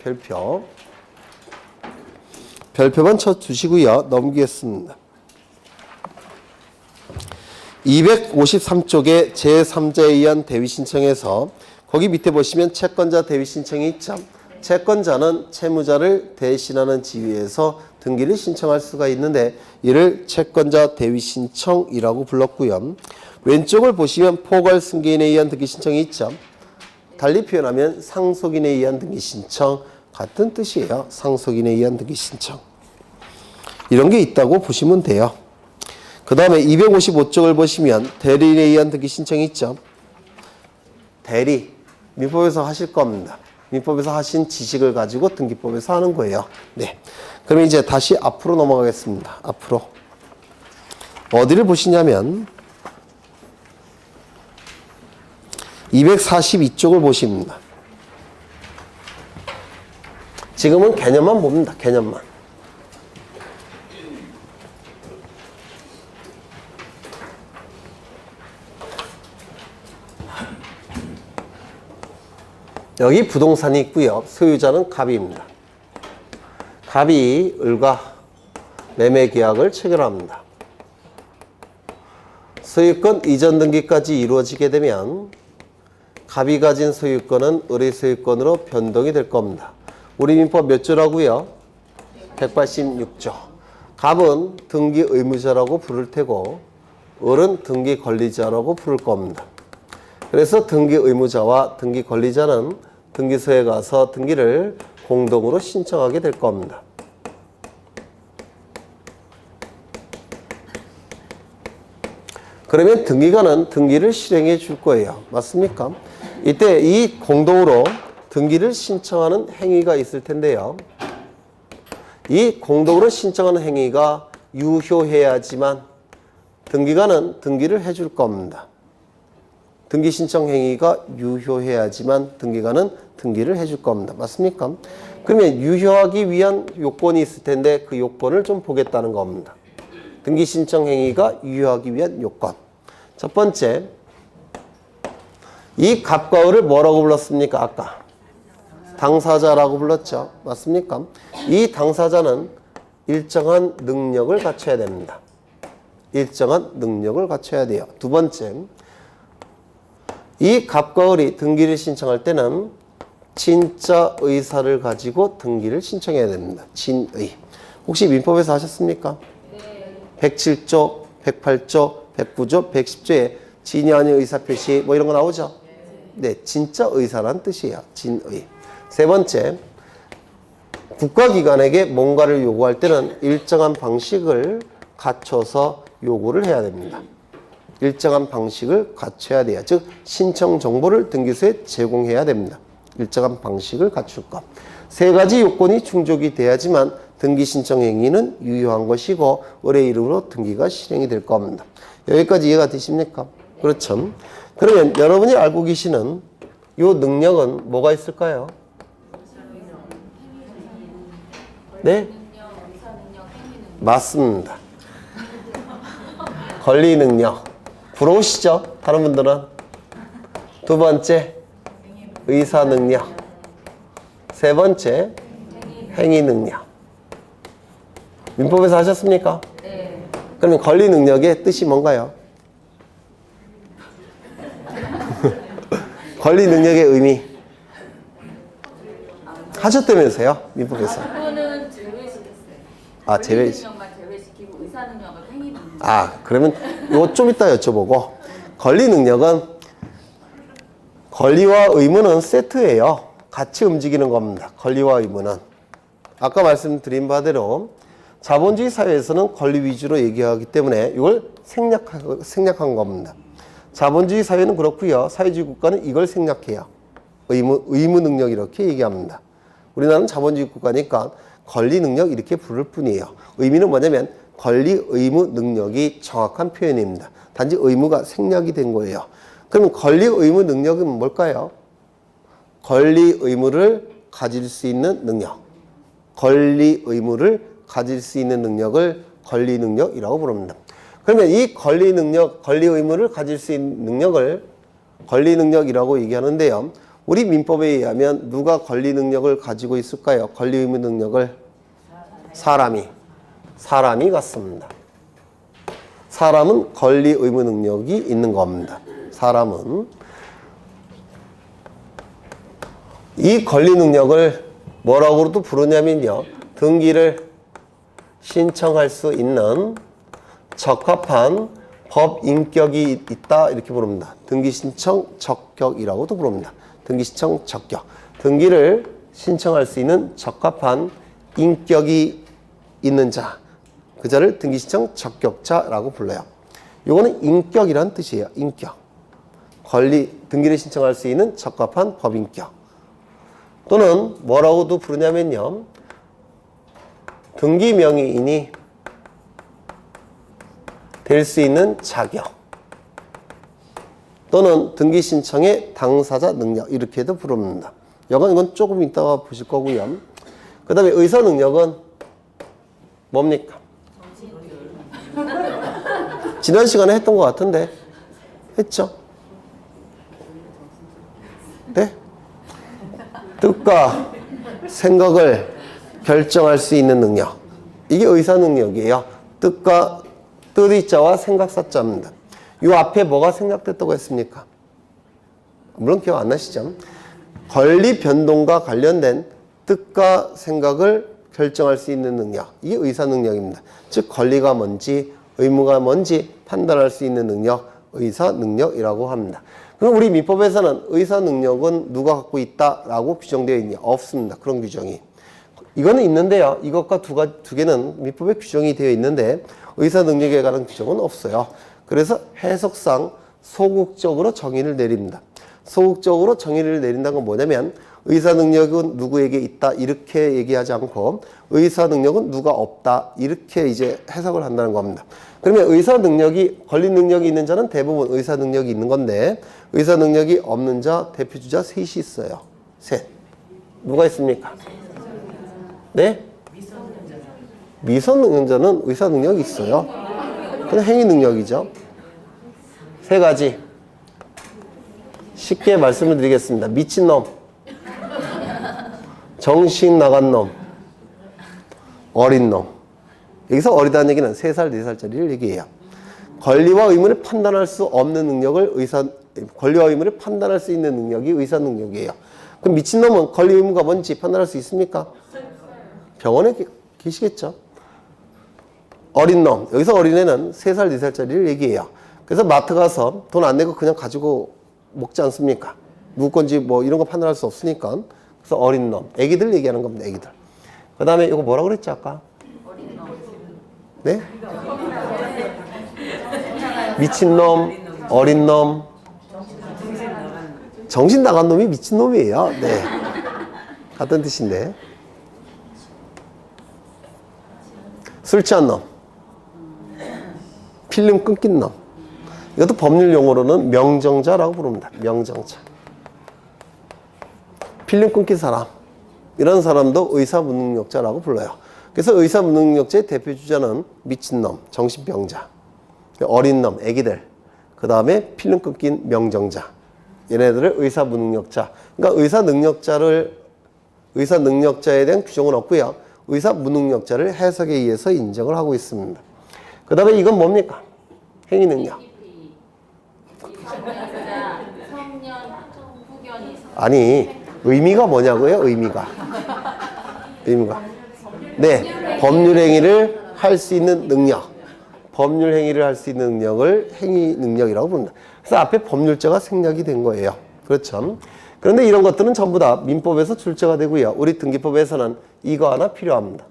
별표만 쳐주시고요. 넘기겠습니다. 253쪽에 제3자에 의한 대위 신청에서 거기 밑에 보시면 채권자 대위 신청이 있죠. 채권자는 채무자를 대신하는 지위에서 등기를 신청할 수가 있는데 이를 채권자 대위 신청이라고 불렀고요. 왼쪽을 보시면 포괄 승계인에 의한 등기 신청이 있죠. 달리 표현하면 상속인에 의한 등기 신청 같은 뜻이에요. 상속인에 의한 등기 신청. 이런 게 있다고 보시면 돼요. 그 다음에 255쪽을 보시면 대리인에 의한 등기 신청이 있죠. 대리, 민법에서 하실 겁니다. 민법에서 하신 지식을 가지고 등기법에서 하는 거예요. 네. 그럼 이제 다시 앞으로 넘어가겠습니다. 앞으로. 어디를 보시냐면 242쪽을 보십니다. 지금은 개념만 봅니다. 개념만. 여기 부동산이 있고요. 소유자는 갑입니다. 갑이 을과 매매 계약을 체결합니다. 소유권 이전 등기까지 이루어지게 되면 갑이 가진 소유권은 을의 소유권으로 변동이 될 겁니다. 우리 민법 몇 조라고요? 186조. 갑은 등기 의무자라고 부를 테고 을은 등기 권리자라고 부를 겁니다. 그래서 등기 의무자와 등기 권리자는 등기소에 가서 등기를 공동으로 신청하게 될 겁니다. 그러면 등기관은 등기를 실행해 줄 거예요. 맞습니까? 이때 이 공동으로 등기를 신청하는 행위가 있을 텐데요. 이 공동으로 신청하는 행위가 유효해야지만 등기관은 등기를 해줄 겁니다. 등기 신청 행위가 유효해야지만 등기관은 등기를 해줄 겁니다. 맞습니까? 그러면 유효하기 위한 요건이 있을 텐데 그 요건을 좀 보겠다는 겁니다. 등기 신청 행위가 유효하기 위한 요건. 첫 번째, 이 갑과 을을 뭐라고 불렀습니까? 아까 당사자라고 불렀죠. 맞습니까? 이 당사자는 일정한 능력을 갖춰야 됩니다. 일정한 능력을 갖춰야 돼요. 두 번째, 이 갑과 을이 등기를 신청할 때는 진짜 의사를 가지고 등기를 신청해야 됩니다. 진의. 혹시 민법에서 하셨습니까? 네. 107조, 108조, 109조, 110조에 진이 아닌 의사표시 뭐 이런 거 나오죠? 네, 진짜 의사란 뜻이에요. 진의. 세 번째, 국가기관에게 뭔가를 요구할 때는 일정한 방식을 갖춰서 요구를 해야 됩니다. 일정한 방식을 갖춰야 돼요. 즉 신청 정보를 등기소에 제공해야 됩니다. 일정한 방식을 갖출 것. 세 가지 요건이 충족이 돼야지만 등기 신청 행위는 유효한 것이고 의뢰 이름으로 등기가 실행이 될 겁니다. 여기까지 이해가 되십니까? 그렇죠. 그러면 여러분이 알고 계시는 이 능력은 뭐가 있을까요? 네? 맞습니다. 권리 능력. 부러우시죠? 다른 분들은? 두 번째, 의사 능력. 세 번째, 행위 능력. 민법에서 하셨습니까? 네. 그러면 권리 능력의 뜻이 뭔가요? 권리 능력의 의미. 하셨다면서요? 민법에서. 그거는 제외시켰어요. 아, 제외. 권리 능력만 제외시키고 의사 능력은 행위 능력. 아, 그러면 이거 좀 이따 여쭤보고. 권리 능력은 권리와 의무는 세트예요. 같이 움직이는 겁니다. 권리와 의무는. 아까 말씀드린 바대로 자본주의 사회에서는 권리 위주로 얘기하기 때문에 이걸 생략한 겁니다. 자본주의 사회는 그렇고요. 사회주의 국가는 이걸 생략해요. 의무 능력 이렇게 얘기합니다. 우리나라는 자본주의 국가니까 권리 능력 이렇게 부를 뿐이에요. 의미는 뭐냐면 권리 의무 능력이 정확한 표현입니다. 단지 의무가 생략이 된 거예요. 그럼 권리 의무 능력은 뭘까요? 권리 의무를 가질 수 있는 능력. 권리 의무를 가질 수 있는 능력을 권리 능력이라고 부릅니다. 그러면 이 권리 능력, 권리 의무를 가질 수 있는 능력을 권리 능력이라고 얘기하는데요. 우리 민법에 의하면 누가 권리 능력을 가지고 있을까요? 권리 의무 능력을 사람이 갖습니다. 사람은 권리 의무 능력이 있는 겁니다. 사람은 이 권리 능력을 뭐라고도 부르냐면요. 등기를 신청할 수 있는 적합한 법 인격이 있다 이렇게 부릅니다. 등기 신청 적격이라고도 부릅니다. 등기 신청 적격. 등기를 신청할 수 있는 적합한 인격이 있는 자. 그 자를 등기 신청 적격자라고 불러요. 요거는 인격이란 뜻이에요. 인격. 등기를 신청할 수 있는 적합한 법인격. 또는 뭐라고도 부르냐면요. 등기 명의인이 될 수 있는 자격. 또는 등기 신청의 당사자 능력 이렇게도 부릅니다. 이건 조금 이따가 보실 거고요. 그 다음에 의사 능력은 뭡니까? 지난 시간에 했던 것 같은데 했죠? 네? 뜻과 생각을 결정할 수 있는 능력. 이게 의사 능력이에요. 뜻의자와 생각사자입니다. 이 앞에 뭐가 생략됐다고 했습니까? 물론 기억 안 나시죠? 권리 변동과 관련된 뜻과 생각을 결정할 수 있는 능력. 이게 의사 능력입니다. 즉 권리가 뭔지 의무가 뭔지 판단할 수 있는 능력, 의사 능력이라고 합니다. 그럼 우리 민법에서는 의사 능력은 누가 갖고 있다라고 규정되어 있냐? 없습니다. 그런 규정이. 이거는 있는데요. 이것과 두 개는 민법에 규정이 되어 있는데 의사 능력에 관한 규정은 없어요. 그래서 해석상 소극적으로 정의를 내립니다. 소극적으로 정의를 내린다는 건 뭐냐면 의사 능력은 누구에게 있다 이렇게 얘기하지 않고 의사 능력은 누가 없다 이렇게 이제 해석을 한다는 겁니다. 그러면 의사 능력이 권리 능력이 있는 자는 대부분 의사 능력이 있는 건데 의사 능력이 없는 자 대표주자 셋이 있어요. 셋. 누가 있습니까? 네? 미성년자는 의사 능력이 있어요. 그건 행위 능력이죠. 세 가지. 쉽게 말씀을 드리겠습니다. 미친놈, 정신 나간 놈, 어린 놈. 여기서 어리다는 얘기는 3살, 4살짜리를 얘기해요. 권리와 의무를 판단할 수 없는 능력을 권리와 의무를 판단할 수 있는 능력이 의사 능력이에요. 그럼 미친놈은 권리 의무가 뭔지 판단할 수 있습니까? 병원에 계시겠죠. 어린 놈, 여기서 어린애는 3살, 4살짜리를 얘기해요. 그래서 마트 가서 돈 안 내고 그냥 가지고 먹지 않습니까? 누구 건지 뭐 이런 거 판단할 수 없으니까. 그래서 어린 놈, 애기들 얘기하는 겁니다. 애기들. 그 다음에 이거 뭐라 그랬지 아까? 네? 미친놈, 어린 놈, 정신 나간 놈이 미친놈이에요. 네. 같은 뜻인데. 술 취한 놈, 필름 끊긴 놈. 이것도 법률 용어로는 명정자라고 부릅니다. 명정자. 필름 끊긴 사람. 이런 사람도 의사무능력자라고 불러요. 그래서 의사무능력자의 대표 주자는 미친놈, 정신병자, 어린 놈, 애기들, 그 다음에 필름 끊긴 명정자. 얘네들을 의사무능력자. 그러니까 의사능력자에 대한 규정은 없고요. 의사무능력자를 해석에 의해서 인정을 하고 있습니다. 그 다음에 이건 뭡니까? 행위능력. 성년, 후견이 아니, 의미가 뭐냐고요? 의미가. 네, 법률 행위를 할 수 있는 능력. 법률 행위를 할 수 있는 능력을 행위 능력이라고 부릅니다. 그래서 앞에 법률자가 생략이 된 거예요. 그렇죠? 그런데 이런 것들은 전부 다 민법에서 출제가 되고요. 우리 등기법에서는 이거 하나 필요합니다.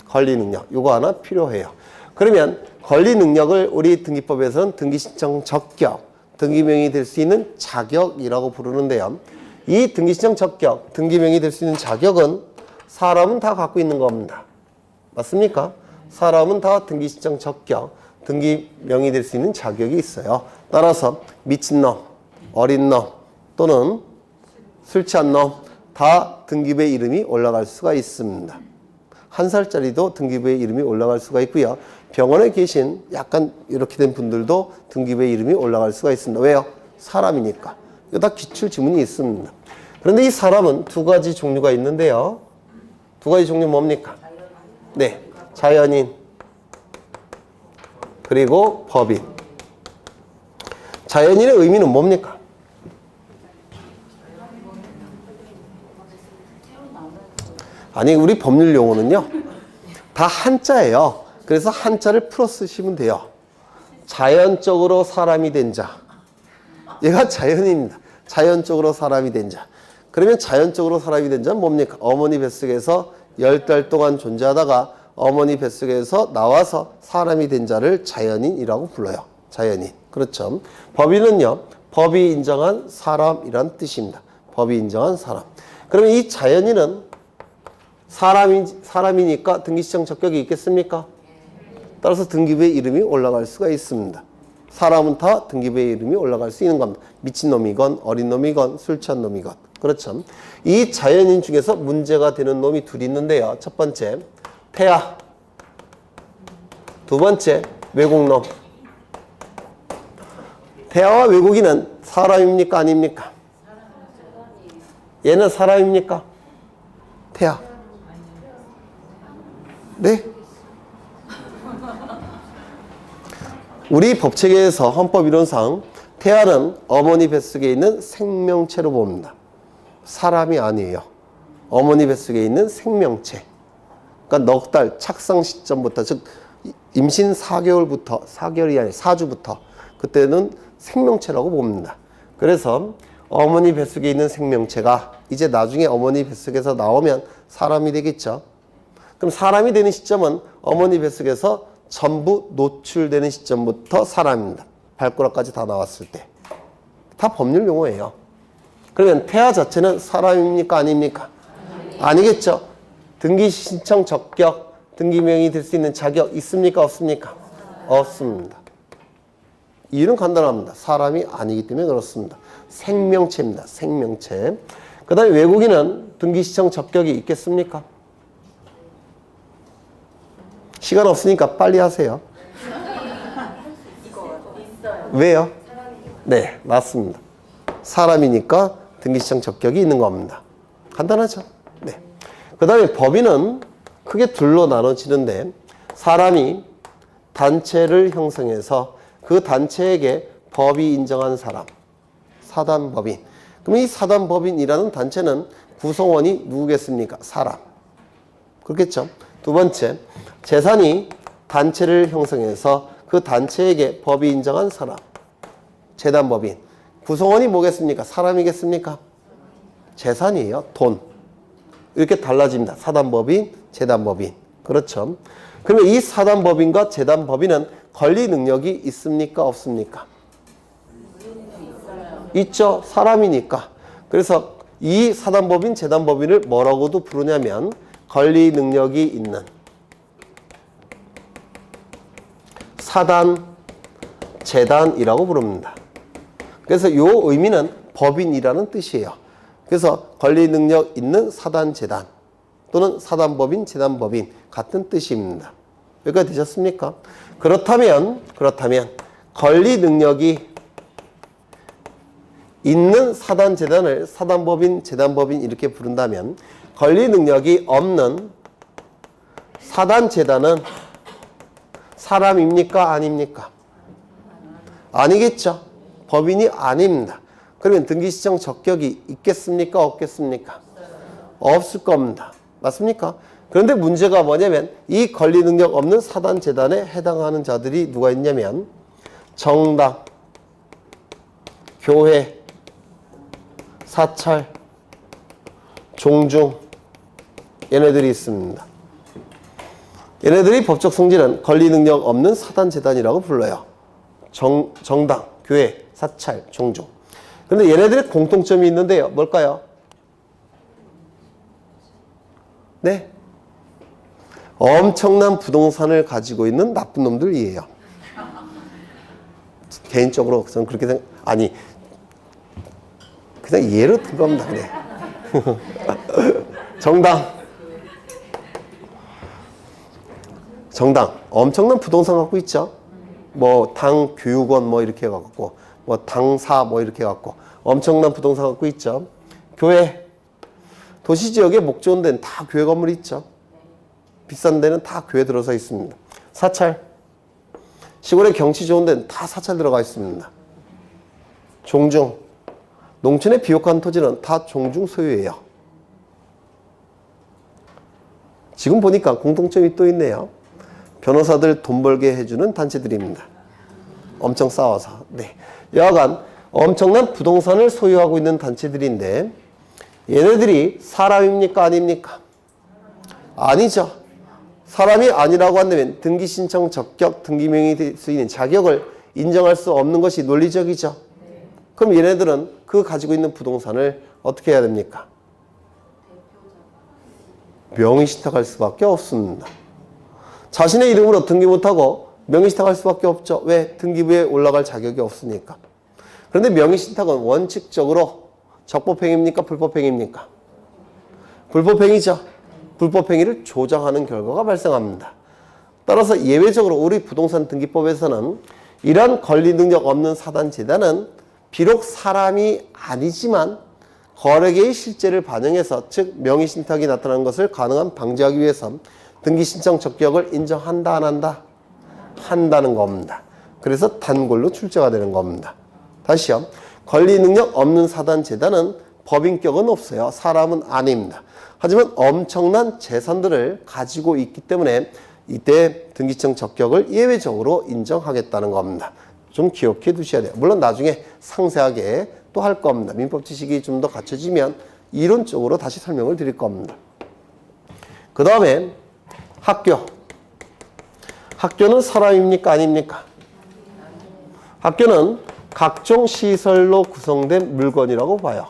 권리 능력. 이거 하나 필요해요. 그러면 권리 능력을 우리 등기법에서는 등기신청 적격, 등기명의 될 수 있는 자격이라고 부르는데요. 이 등기신청 적격, 등기명의 될 수 있는 자격은 사람은 다 갖고 있는 겁니다. 맞습니까? 사람은 다 등기신청 적격, 등기명의 될 수 있는 자격이 있어요. 따라서 미친놈, 어린놈 또는 술 취한 놈 다 등기부에 이름이 올라갈 수가 있습니다. 1살짜리도 등기부에 이름이 올라갈 수가 있고요. 병원에 계신 약간 이렇게 된 분들도 등기부에 이름이 올라갈 수가 있습니다. 왜요? 사람이니까. 이거 다 기출 지문이 있습니다. 그런데 이 사람은 두 가지 종류가 있는데요. 두 가지 종류 뭡니까? 네, 자연인 그리고 법인. 자연인의 의미는 뭡니까? 아니, 우리 법률 용어는요 다 한자예요. 그래서 한자를 풀어 쓰시면 돼요. 자연적으로 사람이 된 자, 얘가 자연인입니다. 자연적으로 사람이 된 자. 그러면 자연적으로 사람이 된 자는 뭡니까? 어머니 뱃속에서 10달 동안 존재하다가 어머니 뱃속에서 나와서 사람이 된 자를 자연인이라고 불러요. 자연인. 그렇죠. 법인은요, 법이 인정한 사람이란 뜻입니다. 법이 인정한 사람. 그러면 이 자연인은 사람이니까 등기시청 적격이 있겠습니까? 따라서 등기부에 이름이 올라갈 수가 있습니다. 사람은 다 등기부에 이름이 올라갈 수 있는 겁니다. 미친놈이건 어린놈이건 술 취한 놈이건. 그렇죠. 이 자연인 중에서 문제가 되는 놈이 둘이 있는데요. 첫 번째, 태아. 두 번째, 외국놈. 태아와 외국인은 사람입니까? 아닙니까? 얘는 사람입니까? 태아. 네? 우리 법체계에서 헌법이론상 태아는 어머니 뱃속에 있는 생명체로 봅니다. 사람이 아니에요. 어머니 뱃속에 있는 생명체. 그러니까 넉 달 착상 시점부터, 즉 임신 4개월부터, 4개월이 아니라 4주부터 그때는 생명체라고 봅니다. 그래서 어머니 뱃속에 있는 생명체가 이제 나중에 어머니 뱃속에서 나오면 사람이 되겠죠. 그럼 사람이 되는 시점은 어머니 뱃속에서 전부 노출되는 시점부터 사람입니다. 발가락까지 다 나왔을 때. 다 법률 용어예요. 그러면 태아 자체는 사람입니까? 아닙니까? 아니겠죠. 등기 신청 적격, 등기명의 될 수 있는 자격 있습니까? 없습니까? 없습니다. 이유는 간단합니다. 사람이 아니기 때문에 그렇습니다. 생명체입니다. 생명체. 그 다음에 외국인은 등기 신청 적격이 있겠습니까? 시간 없으니까 빨리 하세요. 왜요? 네, 맞습니다. 사람이니까 등기시청 적격이 있는 겁니다. 간단하죠? 네. 그 다음에 법인은 크게 둘로 나눠지는데 사람이 단체를 형성해서 그 단체에게 법이 인정한 사람, 사단법인. 그럼 이 사단법인이라는 단체는 구성원이 누구겠습니까? 사람. 그렇겠죠? 두 번째, 재산이 단체를 형성해서 그 단체에게 법이 인정한 사람, 재단법인. 구성원이 뭐겠습니까? 사람이겠습니까? 재산이에요. 돈. 이렇게 달라집니다. 사단법인, 재단법인. 그렇죠. 그러면 이 사단법인과 재단법인은 권리 능력이 있습니까? 없습니까? 있죠. 사람이니까. 그래서 이 사단법인, 재단법인을 뭐라고도 부르냐면 권리 능력이 있는 사단, 재단이라고 부릅니다. 그래서 이 의미는 법인이라는 뜻이에요. 그래서 권리 능력 있는 사단, 재단 또는 사단법인, 재단법인 같은 뜻입니다. 여기까지 되셨습니까? 그렇다면 권리 능력이 있는 사단, 재단을 사단법인, 재단법인 이렇게 부른다면 권리 능력이 없는 사단, 재단은 사람입니까? 아닙니까? 아니겠죠. 법인이 아닙니다. 그러면 등기시청 적격이 있겠습니까? 없겠습니까? 없을 겁니다. 맞습니까? 그런데 문제가 뭐냐면 이 권리 능력 없는 사단, 재단에 해당하는 자들이 누가 있냐면 정당, 교회, 사찰, 종중 얘네들이 있습니다. 얘네들이 법적 성질은 권리 능력 없는 사단, 재단이라고 불러요. 정당, 교회, 사찰, 종중. 그런데 얘네들의 공통점이 있는데요. 뭘까요? 네. 엄청난 부동산을 가지고 있는 나쁜 놈들이에요. 개인적으로 저는 그렇게 그냥 예로 든 겁니다. 그냥. 정당 엄청난 부동산 갖고 있죠. 뭐 당 교육원 뭐 이렇게 해갖고 뭐 당사 뭐 이렇게 해갖고 엄청난 부동산 갖고 있죠. 교회 도시 지역에 목 좋은 데는 다 교회 건물이 있죠. 비싼 데는 다 교회 들어서 있습니다. 사찰 시골에 경치 좋은 데는 다 사찰 들어가 있습니다. 종중 농촌의 비옥한 토지는 다 종중 소유예요. 지금 보니까 공통점이 또 있네요. 변호사들 돈 벌게 해주는 단체들입니다. 엄청 싸워서. 네. 여하간 엄청난 부동산을 소유하고 있는 단체들인데 얘네들이 사람입니까? 아닙니까? 아니죠. 사람이 아니라고 한다면 등기신청 적격, 등기명의 될 수 있는 자격을 인정할 수 없는 것이 논리적이죠. 그럼 얘네들은 그 가지고 있는 부동산을 어떻게 해야 됩니까? 명의신탁할 수밖에 없습니다. 자신의 이름으로 등기 못하고 명의신탁할 수밖에 없죠. 왜? 등기부에 올라갈 자격이 없으니까. 그런데 명의신탁은 원칙적으로 적법행위입니까? 불법행위입니까? 불법행위죠. 불법행위를 조장하는 결과가 발생합니다. 따라서 예외적으로 우리 부동산 등기법에서는 이러한 권리 능력 없는 사단, 재단은 비록 사람이 아니지만 거래계의 실제를 반영해서 즉 명의신탁이 나타나는 것을 가능한 방지하기 위해서 등기신청 적격을 인정한다 안 한다? 한다는 겁니다. 그래서 단골로 출제가 되는 겁니다. 다시요. 권리 능력 없는 사단, 재단은 법인격은 없어요. 사람은 아닙니다. 하지만 엄청난 재산들을 가지고 있기 때문에 이때 등기청 적격을 예외적으로 인정하겠다는 겁니다. 좀 기억해 두셔야 돼요. 물론 나중에 상세하게 또 할 겁니다. 민법 지식이 좀 더 갖춰지면 이론적으로 다시 설명을 드릴 겁니다. 그 다음에 학교. 학교는 사람입니까? 아닙니까? 학교는 각종 시설로 구성된 물건이라고 봐요.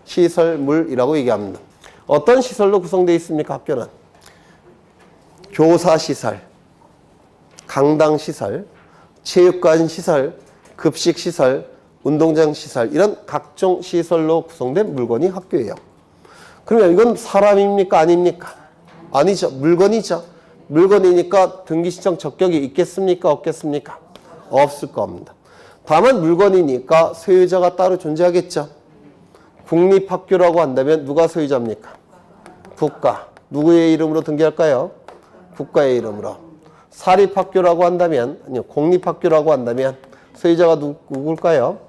시설물이라고 얘기합니다. 어떤 시설로 구성되어 있습니까? 학교는 교사시설, 강당시설, 체육관시설, 급식시설, 운동장시설 이런 각종 시설로 구성된 물건이 학교예요. 그러면 이건 사람입니까? 아닙니까? 아니죠. 물건이죠. 물건이니까 등기신청 적격이 있겠습니까? 없겠습니까? 없을 겁니다. 다만 물건이니까 소유자가 따로 존재하겠죠. 국립학교라고 한다면 누가 소유자입니까? 국가. 누구의 이름으로 등기할까요? 국가의 이름으로. 사립학교라고 한다면, 아니요, 공립학교라고 한다면 소유자가 누굴까요?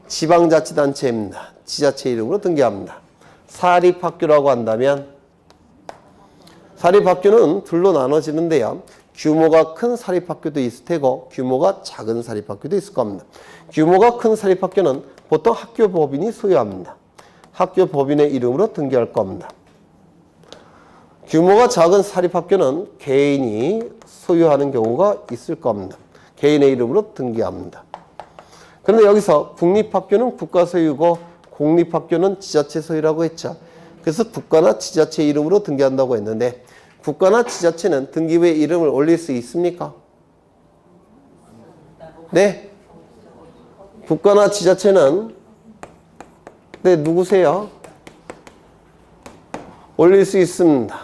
지방자치단체입니다. 지자체 이름으로 등기합니다. 사립학교라고 한다면 사립학교는 둘로 나눠지는데요. 규모가 큰 사립학교도 있을 테고 규모가 작은 사립학교도 있을 겁니다. 규모가 큰 사립학교는 보통 학교법인이 소유합니다. 학교법인의 이름으로 등기할 겁니다. 규모가 작은 사립학교는 개인이 소유하는 경우가 있을 겁니다. 개인의 이름으로 등기합니다. 그런데 여기서 국립학교는 국가 소유고 공립학교는 지자체 소유라고 했죠. 그래서 국가나 지자체 이름으로 등기한다고 했는데 국가나 지자체는 등기부에 이름을 올릴 수 있습니까? 네. 국가나 지자체는 네, 누구세요? 올릴 수 있습니다.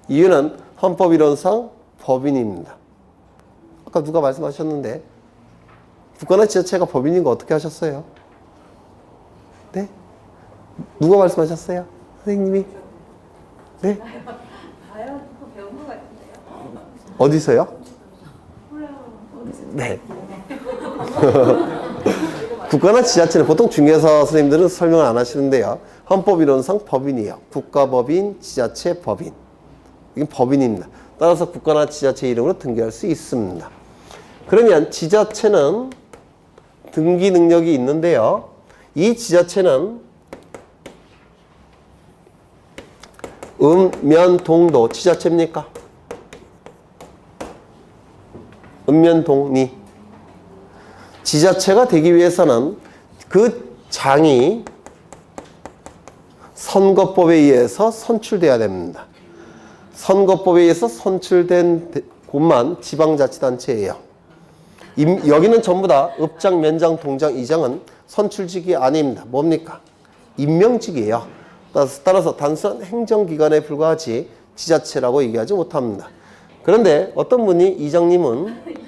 이유는 헌법이론상 법인입니다. 아까 누가 말씀하셨는데 국가나 지자체가 법인인 거 어떻게 하셨어요? 네? 누가 말씀하셨어요? 선생님이? 네? 아유, 그거 배운 것 같은데요? 어디서요? 네. 국가나 지자체는 보통 중개사 선생님들은 설명을 안 하시는데요. 헌법이론상 법인이에요. 국가법인, 지자체 법인. 이게 법인입니다. 따라서 국가나 지자체 이름으로 등기할 수 있습니다. 그러면 지자체는 등기 능력이 있는데요. 이 지자체는 읍면동도 지자체입니까? 읍면동리. 지자체가 되기 위해서는 그 장이 선거법에 의해서 선출돼야 됩니다. 선거법에 의해서 선출된 곳만 지방자치단체예요. 여기는 전부 다 읍장, 면장, 동장, 이장은 선출직이 아닙니다. 뭡니까? 임명직이에요. 따라서 단순한 행정기관에 불과하지 지자체라고 얘기하지 못합니다. 그런데 어떤 분이 이장님은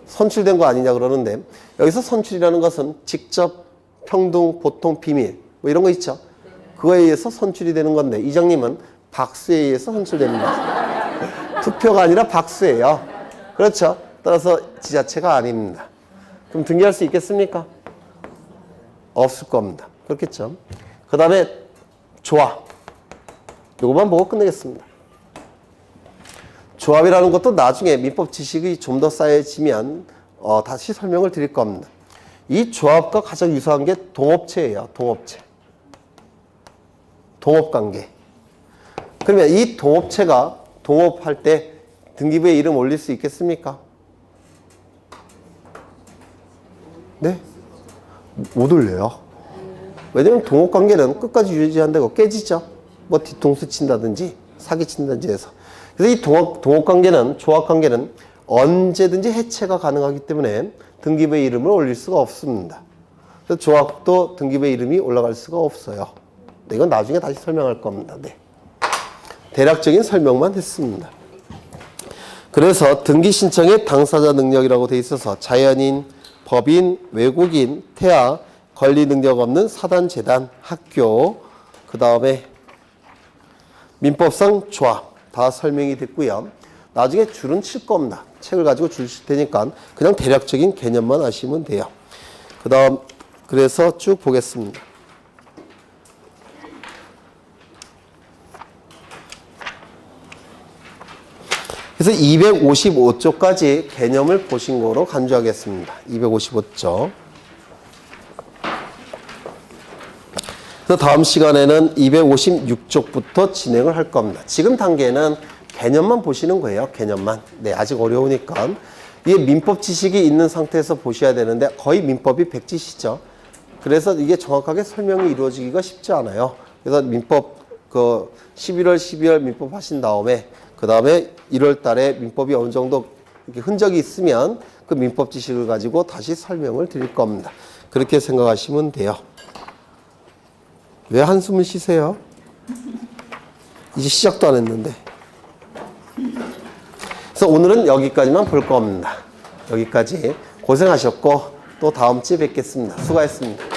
선출된 거 아니냐 그러는데 여기서 선출이라는 것은 직접, 평등, 보통, 비밀 뭐 이런 거 있죠. 그거에 의해서 선출이 되는 건데 이장님은 박수에 의해서 선출됩니다. 투표가 아니라 박수예요. 그렇죠. 따라서 지자체가 아닙니다. 그럼 등기할 수 있겠습니까? 없을 겁니다. 그렇겠죠. 그 다음에 조합. 이것만 보고 끝내겠습니다. 조합이라는 것도 나중에 민법 지식이 좀 더 쌓여지면 다시 설명을 드릴 겁니다. 이 조합과 가장 유사한 게 동업체예요. 동업체. 동업관계. 그러면 이 동업체가 동업할 때 등기부에 이름 올릴 수 있겠습니까? 네? 못 올려요. 왜냐면 동업관계는 끝까지 유지한다고 깨지죠. 뭐 뒤통수 친다든지 사기 친다든지 해서. 그래서 이 동업관계는, 조합관계는 언제든지 해체가 가능하기 때문에 등기부에 이름을 올릴 수가 없습니다. 그래서 조합도 등기부에 이름이 올라갈 수가 없어요. 네, 이건 나중에 다시 설명할 겁니다. 네. 대략적인 설명만 했습니다. 그래서 등기 신청의 당사자 능력이라고 돼 있어서 자연인, 법인, 외국인, 태아, 권리 능력 없는 사단, 재단, 학교, 그 다음에 민법상 조합 다 설명이 됐고요. 나중에 줄은 칠 겁니다. 책을 가지고 줄 칠 테니까 그냥 대략적인 개념만 아시면 돼요. 그 다음 그래서 쭉 보겠습니다. 그래서 255쪽까지 개념을 보신 거로 간주하겠습니다. 255쪽. 그래서 다음 시간에는 256쪽부터 진행을 할 겁니다. 지금 단계는 개념만 보시는 거예요. 개념만. 네, 아직 어려우니까. 이게 민법 지식이 있는 상태에서 보셔야 되는데 거의 민법이 백지시죠. 그래서 이게 정확하게 설명이 이루어지기가 쉽지 않아요. 그래서 민법 11월, 12월 민법 하신 다음에 그 다음에 1월 달에 민법이 어느 정도 이렇게 흔적이 있으면 그 민법 지식을 가지고 다시 설명을 드릴 겁니다. 그렇게 생각하시면 돼요. 왜 한숨을 쉬세요? 이제 시작도 안 했는데. 그래서 오늘은 여기까지만 볼 겁니다. 여기까지 고생하셨고 또 다음 주에 뵙겠습니다. 수고하셨습니다.